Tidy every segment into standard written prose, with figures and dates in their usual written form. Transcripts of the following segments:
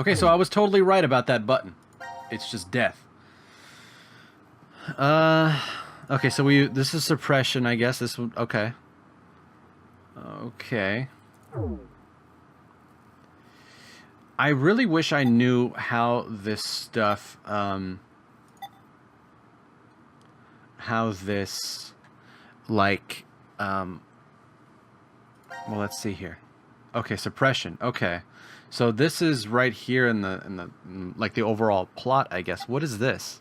Okay, so I was totally right about that button. It's just death. Okay, so this is suppression, I guess. This one, okay. Okay. I really wish I knew how this stuff, how this, like, well, let's see here. Okay, suppression. Okay. So this is right here in the like the overall plot, I guess. What is this?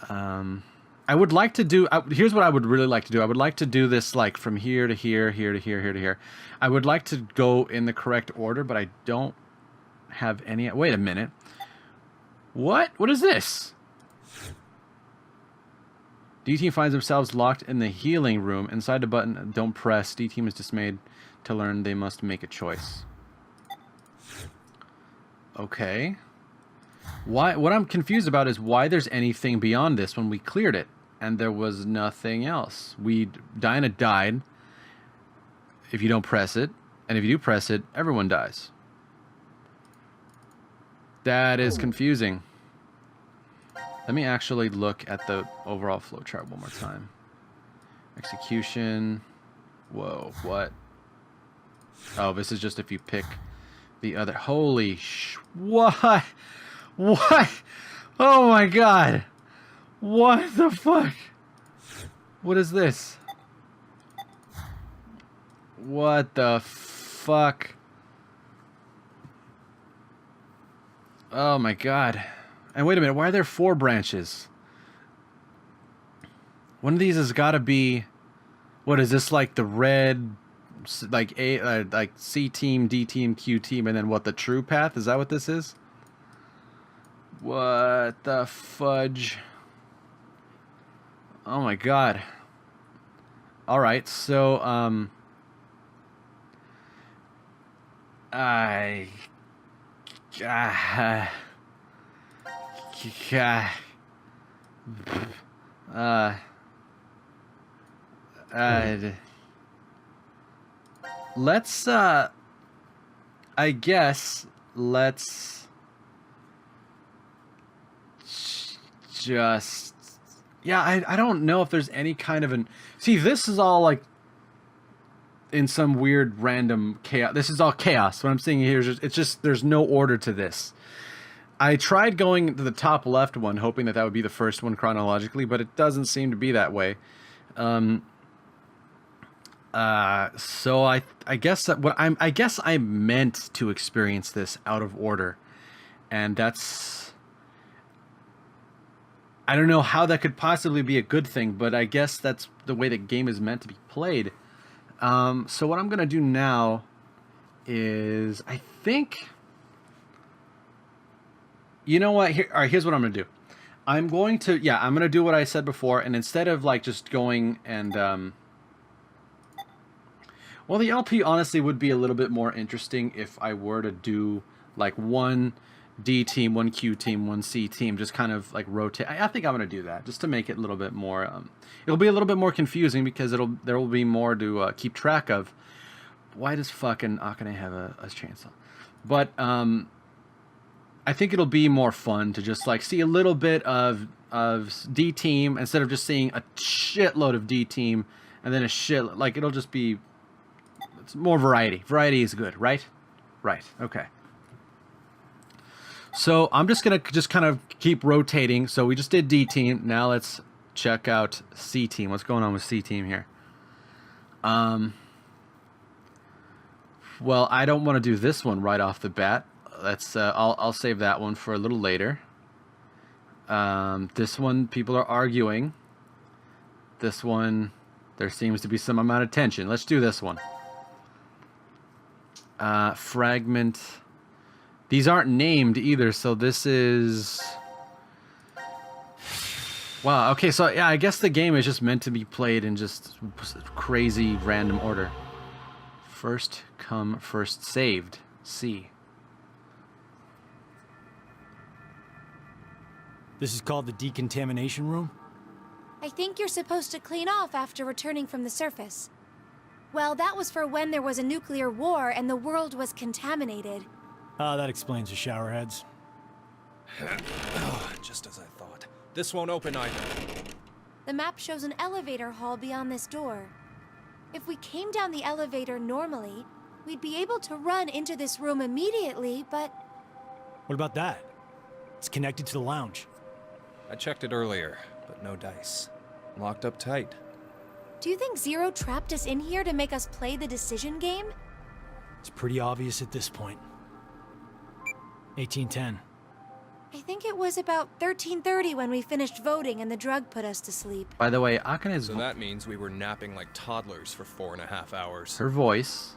I would like to do, here's what I would really like to do. I would like to do this like from here to here, here to here, here to here. I would like to go in the correct order, but I don't have any. Wait a minute. What? What is this? D-Team finds themselves locked in the healing room. Inside the button, don't press. D-Team is dismayed to learn they must make a choice. Okay. Why? What I'm confused about is why there's anything beyond this when we cleared it and there was nothing else. Diana died if you don't press it, and if you do press it, everyone dies. That is confusing. Let me actually look at the overall flowchart one more time. Execution. Whoa, what? Oh, this is just if you pick the other. Holy what? What? Oh my god. What the fuck? What is this? What the fuck? Oh my god. And wait a minute, why are there 4 branches? One of these has got to be... What is this, like the red... Like like C team, D team, Q team, and then what, the true path? Is that what this is? What the fudge? Oh my god. Alright, so, let's, I guess, let's just, yeah, I don't know if there's any kind of an, see, this is all like in some weird random chaos. This is all chaos. What I'm seeing here is it's just, there's no order to this. I tried going to the top left one, hoping that would be the first one chronologically, but it doesn't seem to be that way. So I guess that I guess I meant to experience this out of order, and that's, I don't know how that could possibly be a good thing, but I guess that's the way the game is meant to be played. So what I'm gonna do now is, I think, you know what? Here, all right, here's what I'm gonna do. I'm going to, yeah, I'm gonna do what I said before, and instead of like just going and well, the LP honestly would be a little bit more interesting if I were to do like one D team, one Q team, one C team, just kind of like rotate. I think I'm going to do that just to make it a little bit more, it'll be a little bit more confusing because there will be more to keep track of. Why does fucking Akane have a chainsaw? But I think it'll be more fun to just like see a little bit of D team instead of just seeing a shitload of D team and then a shit, like it'll just be, it's more variety. Variety is good, right? Right. Okay. So I'm just gonna kind of keep rotating. So we just did D team. Now let's check out C team. What's going on with C team here? Well, I don't want to do this one right off the bat. Let's I'll save that one for a little later. This one, people are arguing. This one, there seems to be some amount of tension. Let's do this one. Fragment. These aren't named either, so this is... Wow, okay, so yeah, I guess the game is just meant to be played in just crazy random order. First come, first saved. C. This is called the decontamination room? I think you're supposed to clean off after returning from the surface. Well, that was for when there was a nuclear war and the world was contaminated. That explains the showerheads. Just as I thought. This won't open either. The map shows an elevator hall beyond this door. If we came down the elevator normally, we'd be able to run into this room immediately, but... What about that? It's connected to the lounge. I checked it earlier, but no dice. Locked up tight. Do you think Zero trapped us in here to make us play the decision game? It's pretty obvious at this point. 1810. I think it was about 13:30 when we finished voting and the drug put us to sleep. By the way, Akane's So that means we were napping like toddlers for 4.5 hours. her voice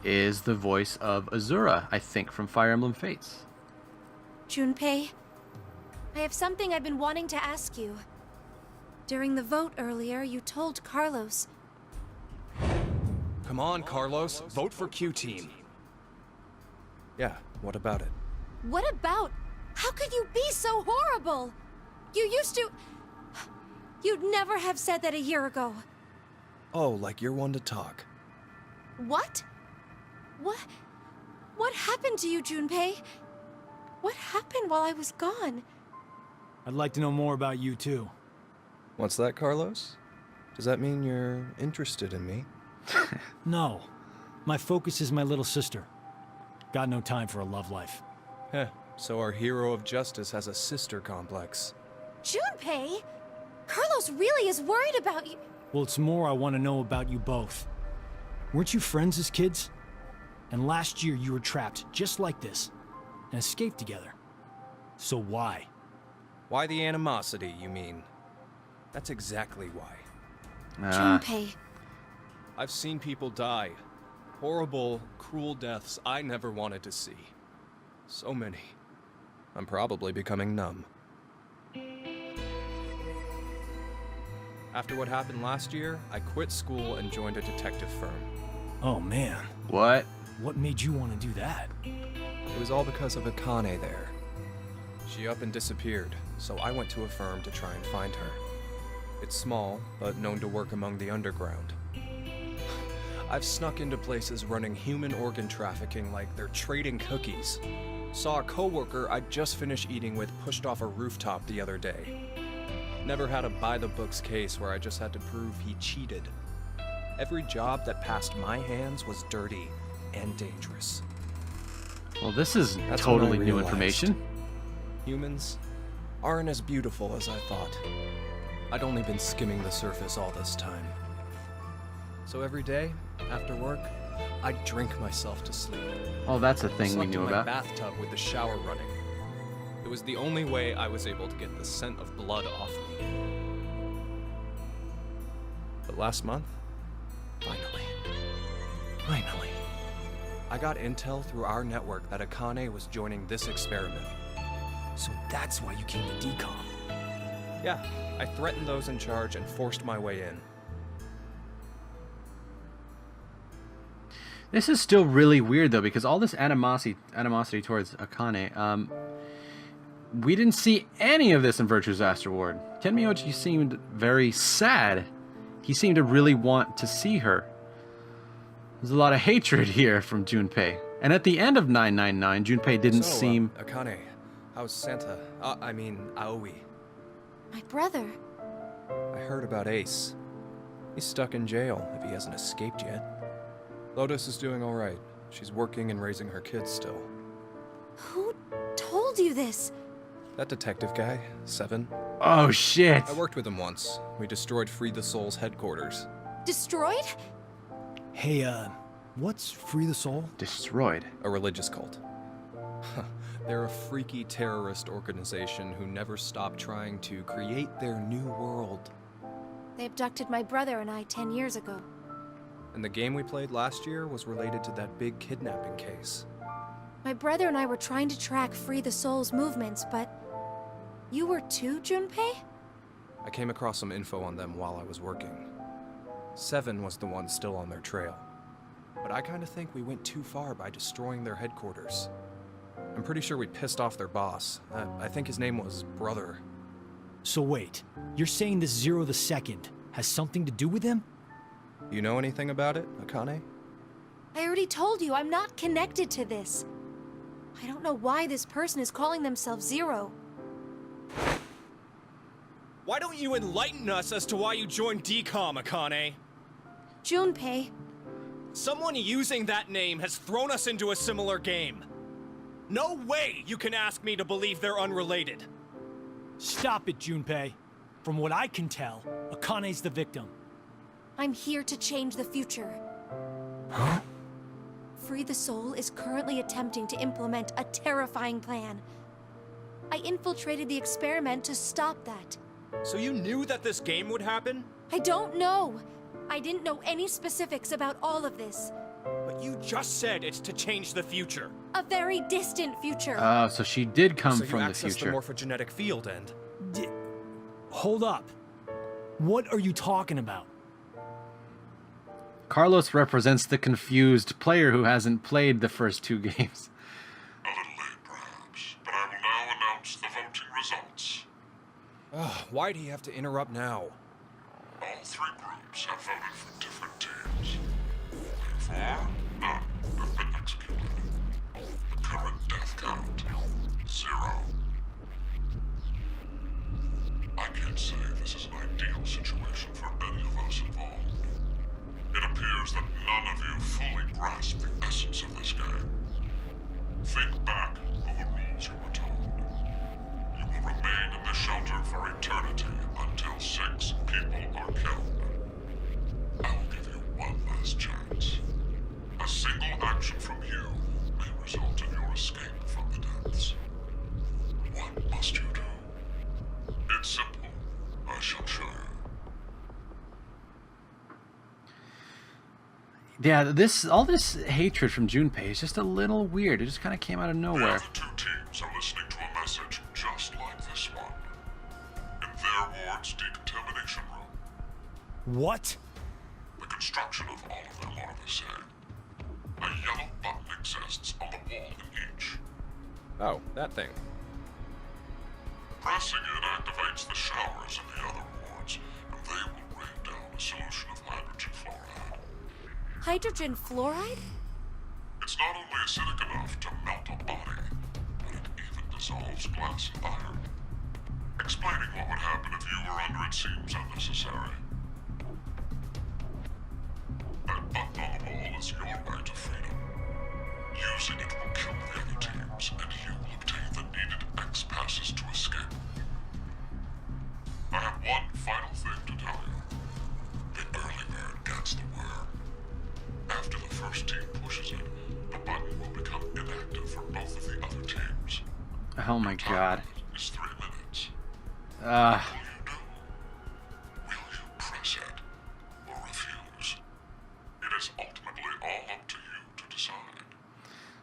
is the voice of Azura, I think, from Fire Emblem Fates. Junpei, I have something I've been wanting to ask you. During the vote earlier, you told Carlos. Come on, Carlos. Vote for Q Team. Yeah, what about it? What about? How could you be so horrible? You used to... You'd never have said that a year ago. Oh, like you're one to talk. What? What happened to you, Junpei? What happened while I was gone? I'd like to know more about you, too. What's that, Carlos? Does that mean you're interested in me? No. My focus is my little sister. Got no time for a love life. Heh, so our hero of justice has a sister complex. Junpei? Carlos really is worried about you. Well, it's more I want to know about you both. Weren't you friends as kids? And last year you were trapped just like this, and escaped together. So why? Why the animosity, you mean? That's exactly why. Junpei. I've seen people die. Horrible, cruel deaths I never wanted to see. So many. I'm probably becoming numb. After what happened last year, I quit school and joined a detective firm. Oh man, What? what made you want to do that? It was all because of Akane there. She up and disappeared, so I went to a firm to try and find her. It's small, but known to work among the underground. I've snuck into places running human organ trafficking like they're trading cookies. Saw a coworker I'd just finished eating with pushed off a rooftop the other day. Never had a by-the-books case where I just had to prove he cheated. Every job that passed my hands was dirty and dangerous. Well, this is That's when I totally new realized. information. Humans aren't as beautiful as I thought. I'd only been skimming the surface all this time. So every day, after work, I'd drink myself to sleep. Oh, that's a thing we Slept knew in my about. bathtub with the shower running. It was the only way I was able to get the scent of blood off me. But last month, finally, I got intel through our network that Akane was joining this experiment. So that's why you came to decom. Yeah, I threatened those in charge and forced my way in. This is still really weird though, because all this animosity towards Akane, we didn't see any of this in Virtue's Astral Ward. Ken Miyoshi seemed very sad. He seemed to really want to see her. There's a lot of hatred here from Junpei. And at the end of 999, Junpei didn't seem... Akane, how's Santa? Aoi. My brother. I heard about Ace. He's stuck in jail if he hasn't escaped yet. Lotus is doing alright. She's working and raising her kids still. Who told you this? That detective guy, Seven. Oh, shit. I worked with him once. We destroyed Free the Soul's headquarters. Destroyed? Hey, what's Free the Soul? Destroyed. A religious cult. They're a freaky terrorist organization who never stop trying to create their new world. They abducted my brother and I 10 years ago. And the game we played last year was related to that big kidnapping case. My brother and I were trying to track Free the Soul's movements, but... You were too, Junpei? I came across some info on them while I was working. Seven was the one still on their trail. But I kinda think we went too far by destroying their headquarters. I'm pretty sure we pissed off their boss. I think his name was Brother. So wait, you're saying this Zero the Second has something to do with him? You know anything about it, Akane? I already told you I'm not connected to this. I don't know why this person is calling themselves Zero. Why don't you enlighten us as to why you joined DCOM, Akane? Junpei. Someone using that name has thrown us into a similar game. No way you can ask me to believe they're unrelated. Stop it, Junpei. From what I can tell, Akane's the victim. I'm here to change the future. Huh? Free the Soul is currently attempting to implement a terrifying plan. I infiltrated the experiment to stop that. So you knew that this game would happen? I don't know. I didn't know any specifics about all of this. But you just said it's to change the future. A very distant future. Oh, so she did come So from you the access future. the morphogenetic field and... Hold up. What are you talking about? Carlos represents the confused player who hasn't played the first 2 games. A little late, perhaps, but I will now announce the voting results. Why'd he have to interrupt now? All 3 groups have voted for different teams. Therefore, none have been executed. The current death count, 0. I can't say this is an ideal situation for any of us involved. It appears that none of you fully grasp the essence of this game. Think back of the rules you were told. You will remain in the shelter for eternity until 6 people are killed. I will give you one last chance. A single action from you may result in your escape from the depths. What must you do? It's simple. I shall show you. Yeah, all this hatred from Junpei is just a little weird. It just kind of came out of The nowhere. other 2 teams are listening to a message just like this one. In their ward's decontamination room. What? The construction of all of them are the same. A yellow button exists on the wall in each. Oh, that thing. Pressing it activates the showers in the other wards, and they will rain down a solution of hydrogen fluoride. Hydrogen fluoride? It's not only acidic enough to melt a body, but it even dissolves glass and iron. Explaining what would happen if you were under it seems unnecessary. That button on the wall is your way to freedom. Using it will kill the other teams, and you will obtain the needed X passes to escape. I have one final thing to tell you. The early bird gets the worm. After the first team pushes it, the button will become inactive for both of the other teams. Oh my god. It's 3 minutes. Uh, What will you do? Will you press it or refuse? It is ultimately all up to you to decide.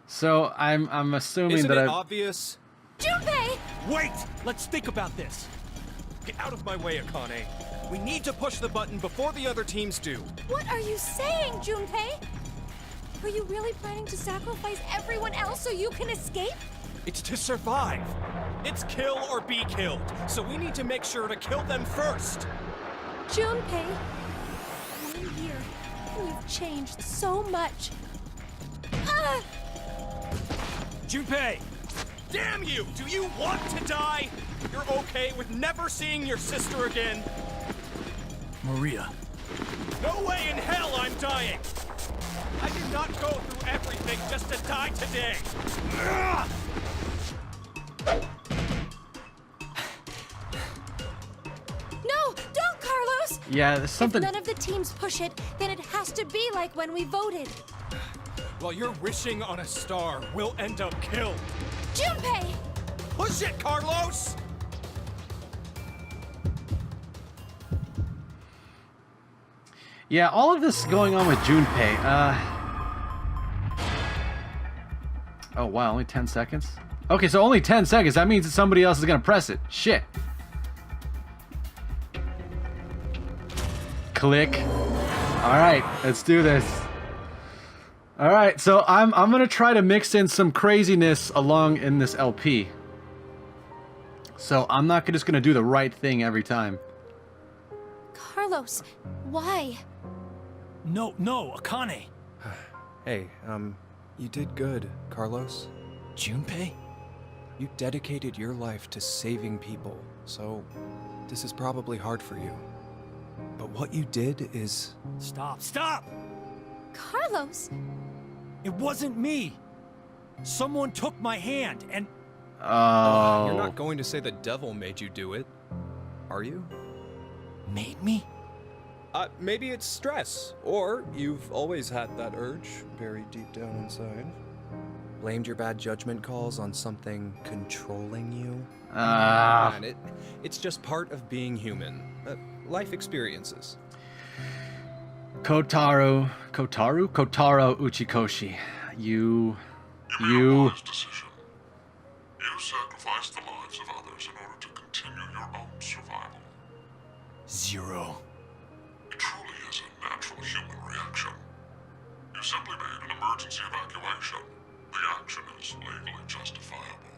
so I'm assuming Isn't that it I... obvious? Junpei! Wait! Let's think about this. Get out of my way, Akane. We need to push the button before the other teams do. What are you saying, Junpei? Are you really planning to sacrifice everyone else so you can escape? It's to survive. It's kill or be killed. So we need to make sure to kill them first. Junpei, 1 year, and you've changed so much. Ah! Junpei! Damn you! Do you want to die? You're okay with never seeing your sister again? Maria. No way in hell I'm dying! I did not go through everything just to die today! Ugh! No, don't, Carlos! Yeah, there's something... If none of the teams push it, then it has to be like when we voted. While you're wishing on a star, we'll end up killed. Junpei! Push it, Carlos! Yeah, all of this going on with Junpei. Oh, wow, only 10 seconds? Okay, so only 10 seconds. That means that somebody else is going to press it. Shit. Click. All right, let's do this. All right, so I'm going to try to mix in some craziness along in this LP. So I'm not just going to do the right thing every time. Carlos, why? No, Akane. Hey, you did good, Carlos. Junpei? You dedicated your life to saving people, so this is probably hard for you. But what you did is... Stop! Carlos! It wasn't me! Someone took my hand and... Oh. You're not going to say the devil made you do it, are you? Made me? Maybe it's stress, or you've always had that urge very deep down inside. Blamed your bad judgment calls on something controlling you? Man, it's just part of being human. Life experiences. Kotaro Uchikoshi. You made a wise decision. You sacrificed the lives of others in order to continue your own survival. Zero. It truly is a natural human reaction. You simply made an emergency evacuation. The action is legally justifiable.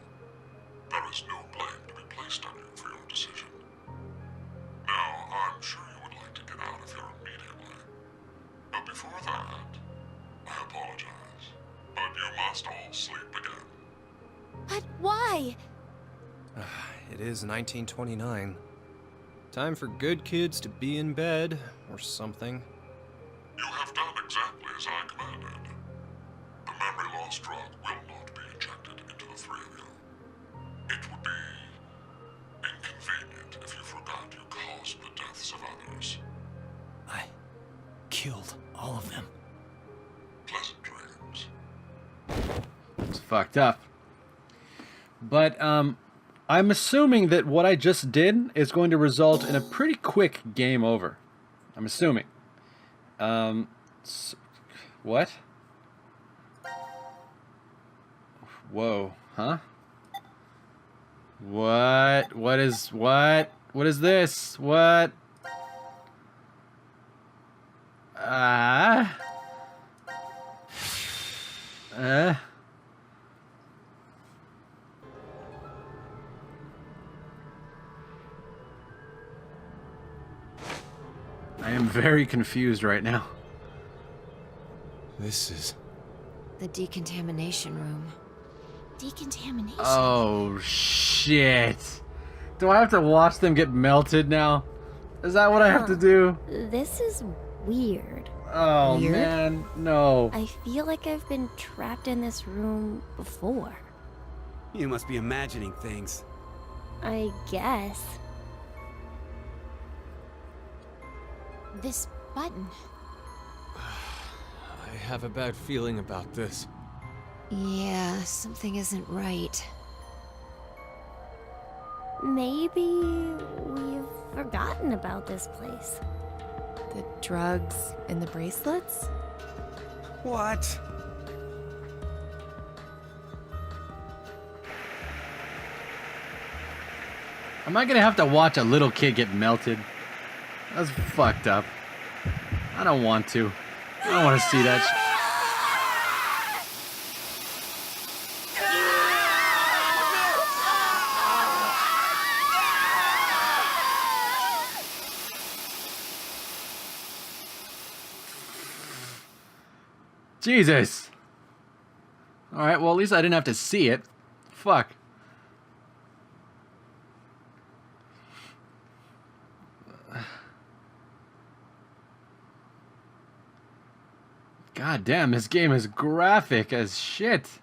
There is no blame to be placed on you for your decision. Now, I'm sure you would like to get out of here immediately. But before that, I apologize. But you must all sleep again. But why? It is 1929. Time for good kids to be in bed, or something. You have done exactly as I commanded. The memory loss drug will not be injected into the three of you. It would be inconvenient if you forgot you caused the deaths of others. I killed all of them. Pleasant dreams. It's fucked up. But I'm assuming that what I just did is going to result in a pretty quick game over. I'm assuming. What? Whoa, huh? What? What is this? What? I am very confused right now. This is... The decontamination room. Decontamination? Oh, shit. Do I have to watch them get melted now? Is that what I have to do? This is weird. Oh, Weird? man, no. I feel like I've been trapped in this room before. You must be imagining things. I guess. This button. I have a bad feeling about this. Yeah, something isn't right. Maybe we've forgotten about this place. The drugs and the bracelets? What? Am I gonna have to watch a little kid get melted? That's fucked up. I don't want to. I don't want to see that. Jesus. Alright, well, at least I didn't have to see it. Fuck. God damn, this game is graphic as shit.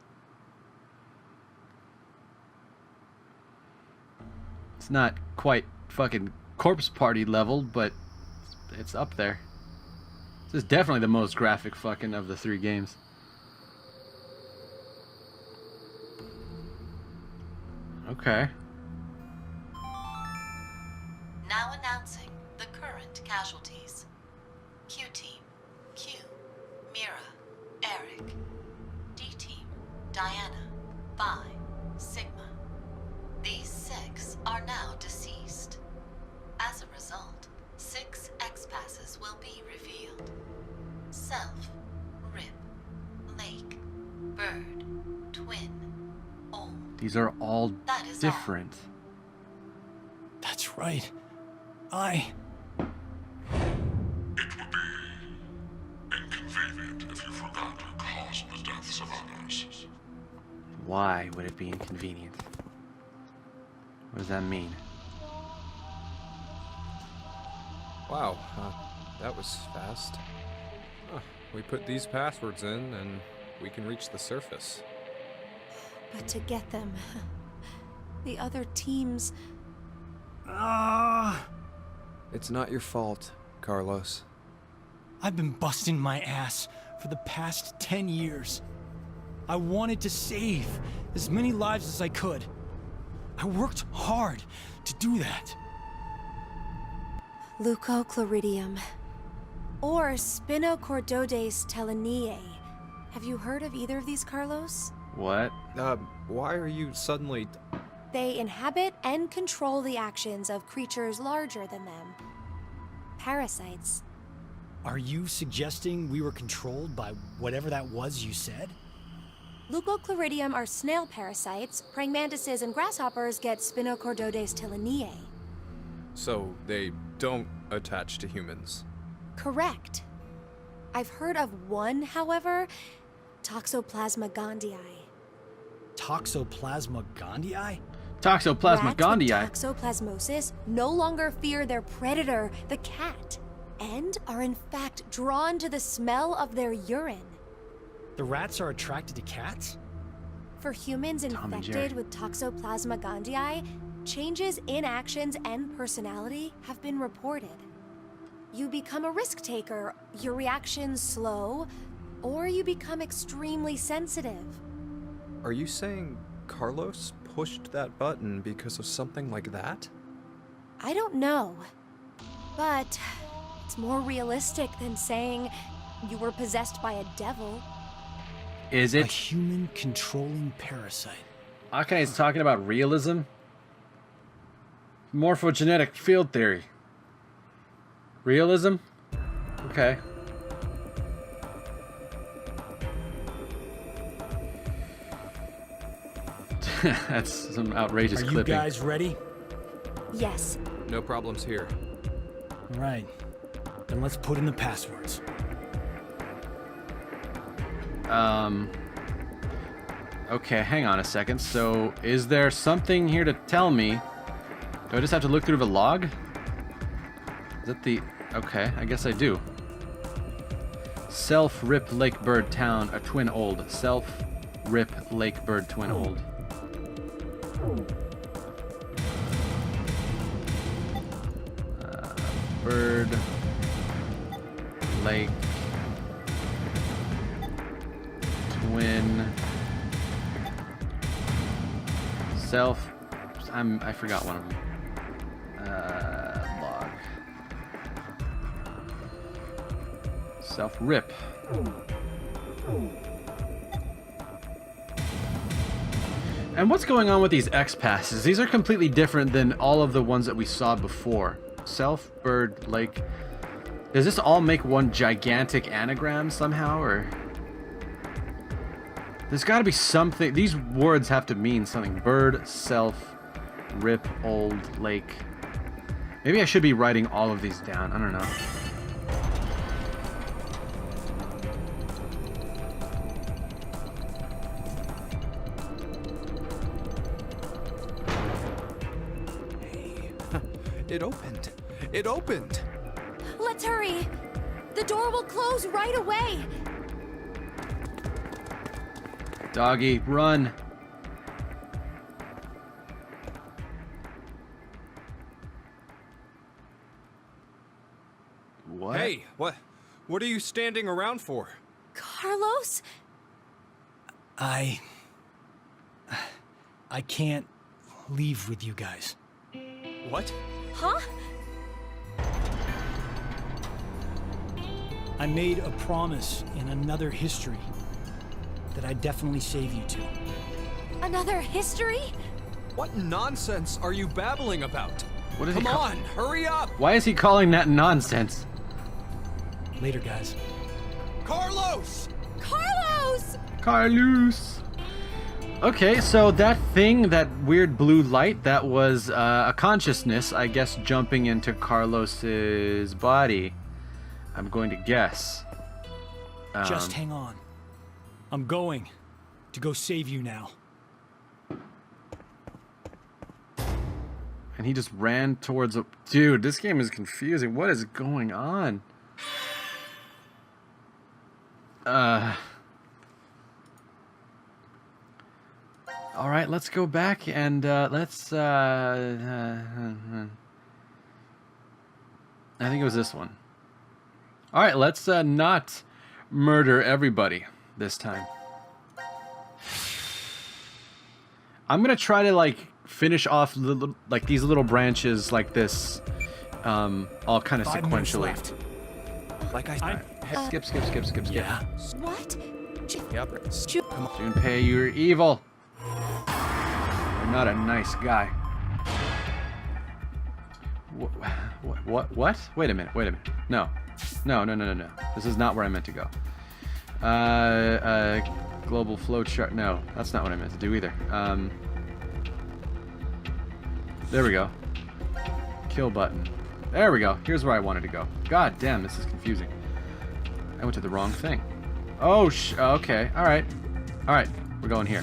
It's not quite fucking Corpse Party level, but it's up there. This is definitely the most graphic fucking of the three games. Okay. Now announcing the current casualties. Q-Team, Q, Mira, Eric. D-Team, Diana, Phi, Sigma. These 6 are now deceased. As a result, 6 X-passes will be revealed. Self, Rip, Lake, Bird, Twin, Old. These are all That is different. That's right. It would be inconvenient if you forgot to cause the deaths of others. Why would it be inconvenient? What does that mean? Wow, that was fast. Huh, we put these passwords in and we can reach the surface. But to get them, the other teams... It's not your fault, Carlos. I've been busting my ass for the past 10 years. I wanted to save as many lives as I could. I worked hard to do that. Leucochloridium. Or Spinochordodes teleniae. Have you heard of either of these, Carlos? What? Why are you suddenly... They inhabit and control the actions of creatures larger than them. Parasites. Are you suggesting we were controlled by whatever that was you said? Leucochloridium are snail parasites. Praying mantises and grasshoppers get Spinochordodes teleniae. So they don't attach to humans? Correct. I've heard of one, however, Toxoplasma gondii. Toxoplasma gondii? Toxoplasma Rats gondii. with toxoplasmosis no longer fear their predator, the cat, and are in fact drawn to the smell of their urine. The rats are attracted to cats? For humans Tom and Jerry. infected with Toxoplasma gondii, changes in actions and personality have been reported. You become a risk taker, your reactions slow, or you become extremely sensitive. Are you saying Carlos pushed that button because of something like that? I don't know, but it's more realistic than saying you were possessed by a devil. Is A it? human controlling parasite. Akane is talking about realism. Morphogenetic field theory. Realism? Okay. That's some outrageous Are you clipping. guys ready? Yes, No problems here. Right. Then let's put in the passwords. Okay, hang on a second. So, is there something here to tell me? Do I just have to look through the log? Is that the... Okay, I guess I do. Self-Rip Lakebird Town, a twin old. Self-Rip Lakebird twin old. Bird... Lake... Twin... Self... I forgot one of them. Log. Self-Rip. And what's going on with these X passes? These are completely different than all of the ones that we saw before. Bird, Lake. Does this all make one gigantic anagram somehow, or? There's got to be something. These words have to mean something. Bird, self, rip, old, lake. Maybe I should be writing all of these down. I don't know. It opened. It opened. let's hurry. The door will close right away. Doggy, run. What? Hey, what are you standing around for? Carlos? I can't leave with you guys. What? Huh? I made a promise in another history that I'd definitely save you two. Another history? What nonsense are you babbling about? What is Come he on, hurry up! Why is he calling that nonsense? Later, guys. Carlos! Carlos! Carlos. Okay, so that thing, that weird blue light, that was a consciousness, I guess, jumping into Carlos's body. I'm going to guess. Just hang on. I'm going to go save you now. And he just ran towards a... Dude, this game is confusing. What is going on? Alright, let's go back and let's... I think it was this one. Alright, let's not murder everybody this time. I'm gonna try to, like, finish off like these little branches like this, all kind of sequentially. Like Skip. Yeah. What? Yep. Come on, Junpei, you're evil. You're not a nice guy. What? Wait a minute. No. This is not where I meant to go. Global flowchart. No, that's not what I meant to do either. There we go. Kill button. There we go. Here's where I wanted to go. God damn, this is confusing. I went to the wrong thing. Oh, okay. All right. We're going here.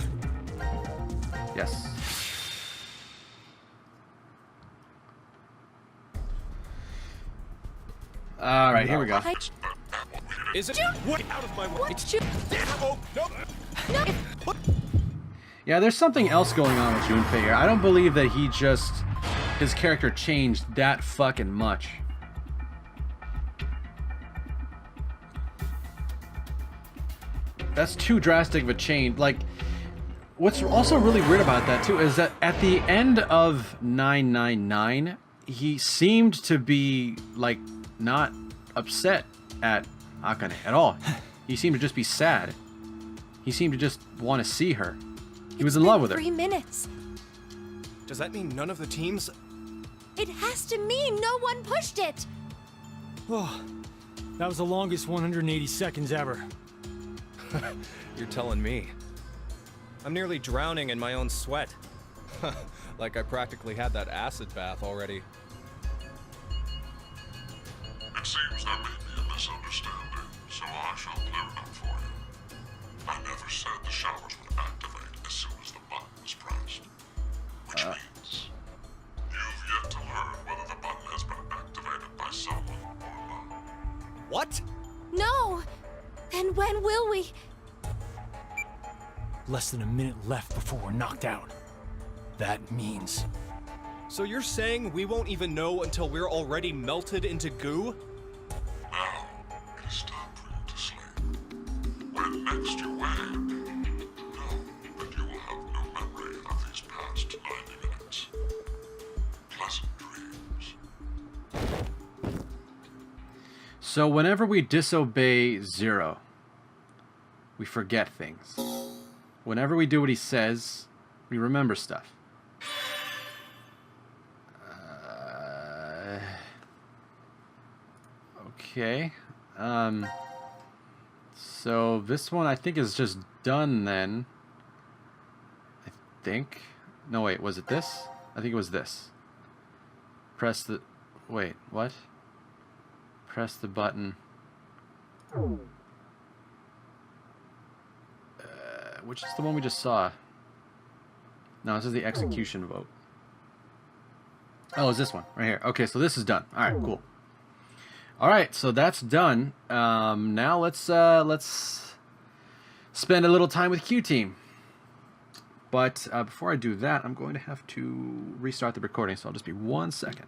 Yes. All right, here we go. Is it? What? Out of my way! It's No. Yeah, there's something else going on with Junpei here. I don't believe that his character changed that fucking much. That's too drastic of a change. Like, what's also really weird about that too is that at the end of 999, he seemed to be like not upset at Akane at all. He seemed to just be sad. He seemed to just want to see her. He was in love with her. 3 minutes. Does that mean none of the teams? It has to mean no one pushed it. Oh, that was the longest 180 seconds ever. You're telling me. I'm nearly drowning in my own sweat. Like I practically had that acid bath already. It seems there may be a misunderstanding, so I shall clear it up for you. I never said the showers would activate as soon as the button was pressed. Which means you've yet to learn whether the button has been activated by someone or not. What? No. Then when will we? Less than a minute left before we're knocked out. That means... So you're saying we won't even know until we're already melted into goo? Now, it is time for you to sleep. When next you wake, know that you will have no memory of these past 90 minutes. Pleasant dreams. So whenever we disobey Zero, we forget things. Whenever we do what he says, we remember stuff. Okay. So this one I think is just done then. I think. No, wait, was it this? I think it was this. Press the... Wait, what? Press the button. Which is the one we just saw? No, this is the execution vote. Oh, it's this one right here. Okay, so this is done. All right, cool. All right, so that's done. Now let's spend a little time with Q Team. But before I do that, I'm going to have to restart the recording, so I'll just be 1 second.